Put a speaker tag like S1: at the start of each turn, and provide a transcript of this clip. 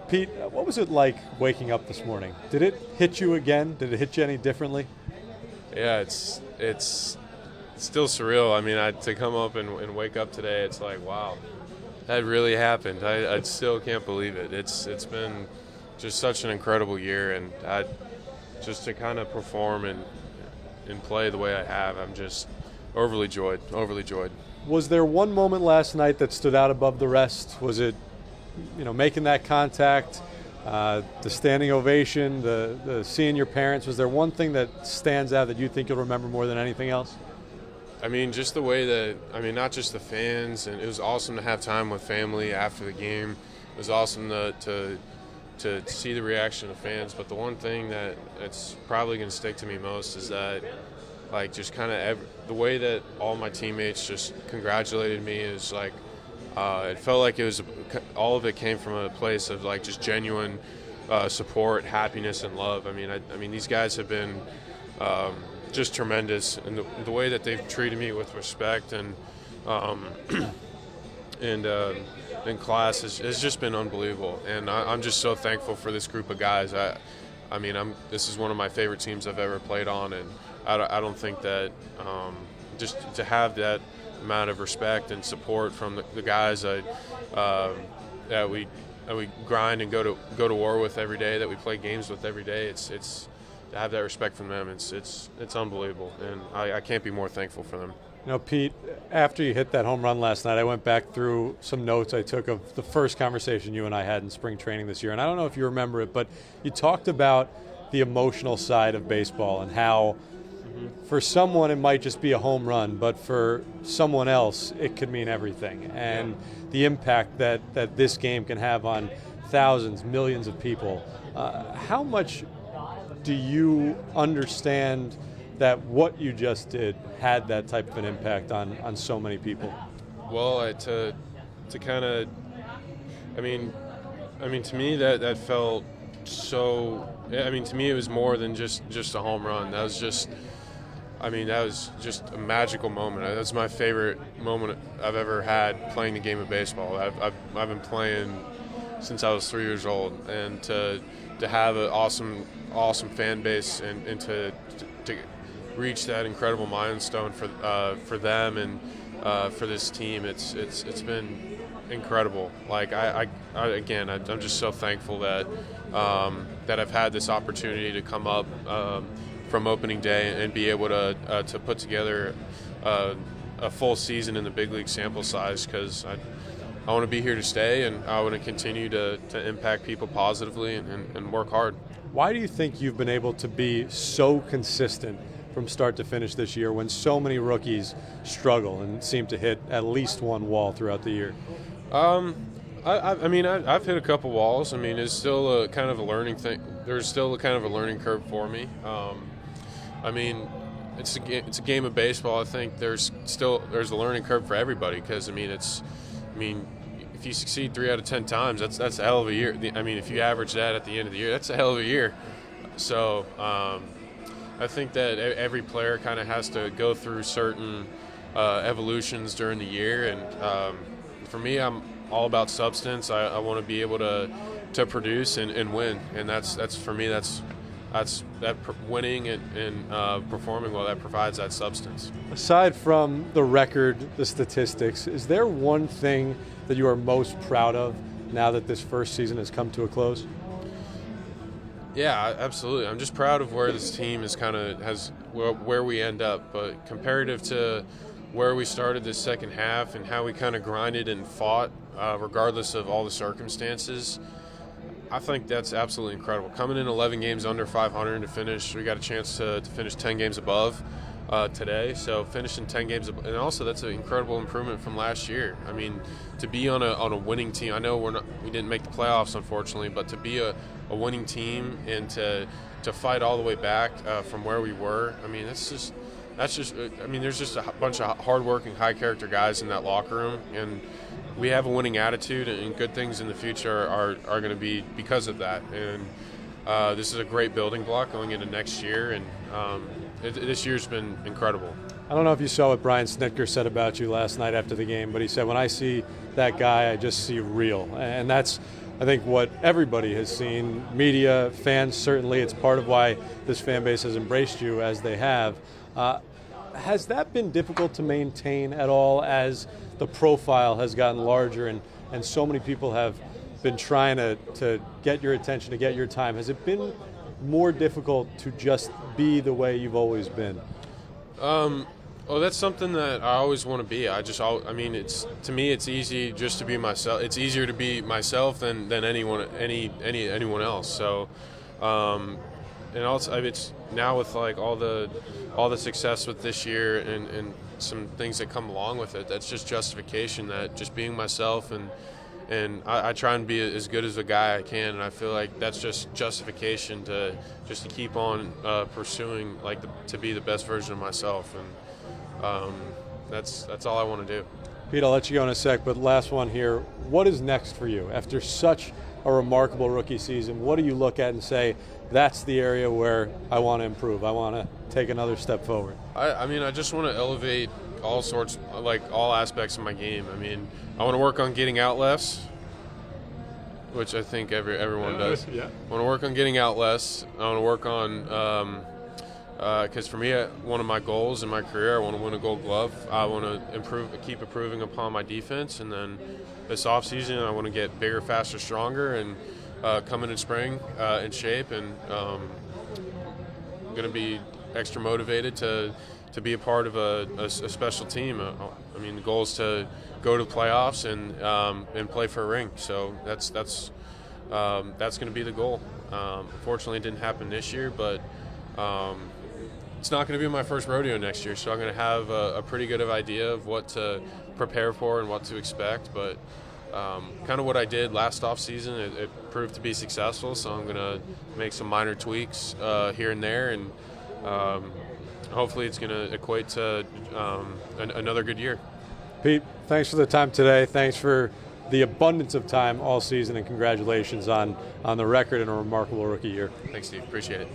S1: Pete, what was it like waking up this morning? Did it hit you again? Did it hit you any differently?
S2: Yeah, it's still surreal. I mean, to come up and wake up today, it's like, wow, that really happened. I still can't believe it. It's been just such an incredible year, and just to kind of perform and play the way I have, I'm just overly joyed.
S1: Was there one moment last night that stood out above the rest? Was it, making that contact, the standing ovation, the seeing your parents? Was there one thing that stands out that you think you'll remember more than anything else?
S2: I mean, just the way that, not just the fans, and it was awesome to have time with family after the game. It was awesome to see the reaction of fans, but the one thing that's probably going to stick to me most is that, like, just kind of the way that all my teammates just congratulated me is like, it felt like all of it came from a place of like just genuine support, happiness, and love. I mean, these guys have been just tremendous, and the way that they've treated me with respect and in class has just been unbelievable. And I'm just so thankful for this group of guys. This is one of my favorite teams I've ever played on, and I don't think that just to have that amount of respect and support from the guys that we grind and go to war with every day, that we play games with every day. It's to have that respect from them. It's unbelievable, and I can't be more thankful for them.
S1: Pete, after you hit that home run last night, I went back through some notes I took of the first conversation you and I had in spring training this year, and I don't know if you remember it, but you talked about the emotional side of baseball and how for someone it might just be a home run, but for someone else it could mean everything, and the impact that this game can have on thousands, millions of people. How much do you understand that what you just did had that type of an impact on so many people?
S2: Well, to kind of, to me that felt so. To me it was more than just a home run. That was just a magical moment. That's my favorite moment I've ever had playing the game of baseball. I've been playing since I was 3 years old, and to have an awesome fan base and to reach that incredible milestone for them and for this team, it's been incredible. Like I'm just so thankful that I've had this opportunity to come up from opening day and be able to put together a full season in the big league sample size, because I want to be here to stay, and I want to continue to impact people positively and work hard.
S1: Why do you think you've been able to be so consistent from start to finish this year when so many rookies struggle and seem to hit at least one wall throughout the year?
S2: I've hit a couple walls. It's still a kind of a learning thing. There's still a kind of a learning curve for me. It's a game of baseball. I think there's a learning curve for everybody, because if you succeed 3 out of 10 times, that's a hell of a year. If you average that at the end of the year, that's a hell of a year. So I think that every player kind of has to go through certain evolutions during the year, and for me, I'm all about substance. I want to be able to produce and win, and that's for me. That's winning and performing well. That provides that substance.
S1: Aside from the record, the statistics, is there one thing that you are most proud of now that this first season has come to a close?
S2: Yeah, absolutely. I'm just proud of where this team where we end up, but comparative to where we started this second half and how we kind of grinded and fought, regardless of all the circumstances, I think that's absolutely incredible. Coming in 11 games under 500 to finish, we got a chance to finish 10 games above today. So finishing 10 games, and also that's an incredible improvement from last year. To be on a winning team. I know we didn't make the playoffs, unfortunately, but to be a winning team and to fight all the way back from where we were. There's just a bunch of hardworking, high character guys in that locker room, and we have a winning attitude, and good things in the future are going to be because of that. And this is a great building block going into next year, and this year's been incredible.
S1: I don't know if you saw what Brian Snitker said about you last night after the game, but he said, when I see that guy, I just see real. And that's I think what everybody has seen, media, fans certainly, it's part of why this fan base has embraced you as they have. Has that been difficult to maintain at all as the profile has gotten larger and so many people have been trying to get your attention, to get your time? Has it been more difficult to just be the way you've always been?
S2: Well, that's something that I always want to be. I mean, to me, it's easy just to be myself. It's easier to be myself than anyone else. So, and also it's now with like all the success with this year and some things that come along with it. That's just justification that just being myself and I try and be as good as a guy I can, and I feel like that's just justification to keep on pursuing to be the best version of myself, and that's all I want to do.
S1: Pete, I'll let you go in a sec, but last one here. What is next for you after such a remarkable rookie season? What do you look at and say, that's the area where I want to improve, I want to take another step forward?
S2: I mean, I just want to elevate all aspects of my game. I mean, I want to work on getting out less, which I think everyone does.
S1: Yeah.
S2: I want to work on getting out less. I want to work on because for me, one of my goals in my career, I want to win a Gold Glove. I want to keep improving upon my defense, and then this offseason, I want to get bigger, faster, stronger, and come in spring in shape, and I'm going to be extra motivated to be a part of a special team. I mean, the goal is to go to the playoffs and play for a ring. So that's going to be the goal. Unfortunately, it didn't happen this year, but it's not going to be my first rodeo next year. So I'm going to have a pretty good idea of what to prepare for and what to expect. But kind of what I did last off season, it proved to be successful. So I'm going to make some minor tweaks here and there, and hopefully it's going to equate to another good year.
S1: Pete, thanks for the time today. Thanks for the abundance of time all season, and congratulations on the record and a remarkable rookie year.
S2: Thanks, Steve. Appreciate it.